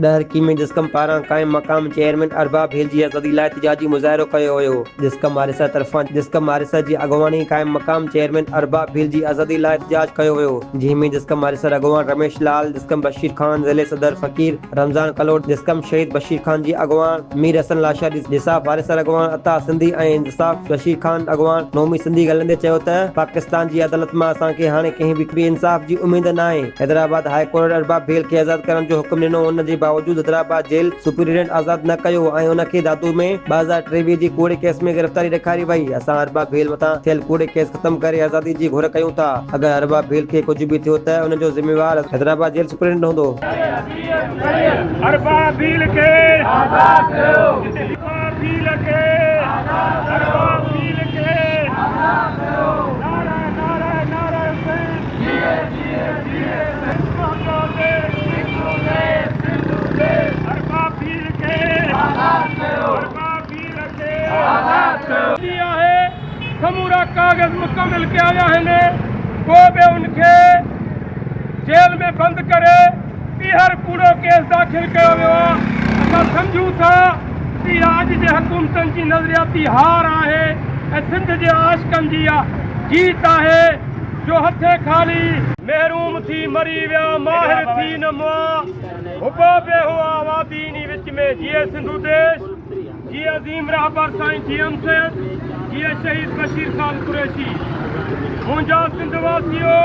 डहरकी में जिस्कम पारां कायम मकाम चेयरमैन अरबाब भील जी आज़ादी लाइ एहतिजाजी मुज़ाहिरो कयो हुयो। जिस्कम हारिसा तरफ़ां जिस्कम हारिसा जी अॻवानी कायम मकाम चेयरमैन अरबाब भील जी आज़ादी लाइ एहतिजाज कयो हुयो, जंहिंमें जिस्कम हारिसा अॻवान रमेश लाल, जिस्कम बशीर खान ज़िले सदर फ़कीर रमज़ान कलोट, जिस्कम शहीद बशीर खान जी अॻवान मीर हसन लाशा, जिसाफ हारिसा अॻवान अता सिंधी ऐं इंसाफ बशीर खान अॻवान नौमी सिंधी ॻाल्हाईंदे चयो त पाकिस्तान जी अदालत मां असांखे हाणे कंहिं बि इंसाफ जी उमेद नाहे। हैदराबाद हाई कोर्ट अरबाब भील खे आज़ाद करण जो हुकुम ॾिनो, उन जे बावजूद हैदराबाद जेल सुपरिटेंडेंट आज़ाद न कयो ऐं उनखे दादू में 2023 जी कूड़े केस में गिरफ़्तारी ॾेखारी वई। असां अरबाब भील मथां थियल कूड़े केस ख़त्म करे आज़ादी जी घुर कयूं था। अगर अरबाब भील खे कुछ भी थियो त उन जो ज़िम्मेवार हैदराबाद जेल सुपरिटेंडेंट हूंदो। अरबाब भील खे आज़ाद कयो, अरबाब भील खे आज़ाद कयो, अरबाब भील खे आज़ाद कयो। नारा नारा नारा जिए जिए जिए अरबाब भील खे आज़ाद कयो, अरबाब भील खे आज़ाद कयो। लिया है समूरा कागज मुकम्मल किया आया है, को भी उनके जेल में बंद करे हर कूड़ो केस दाखिल किया वियो आहे। असां सम्झूं था कि अॼु जे हुकूमतनि जी नज़रियाती हार आहे ऐं सिंध जे आशिक़नि जी जीत आहे, जो हथे खाली महरूम थी मरी विया माहिर थी न मुआ हुबा बे हुआ वादी नी विच में जिए सिंधु देश, जिए अज़ीम रहबर साईं जीएम सैद, जिए शहीद बशीर खान कुरैशी। मुंहिंजा सिंध वासियो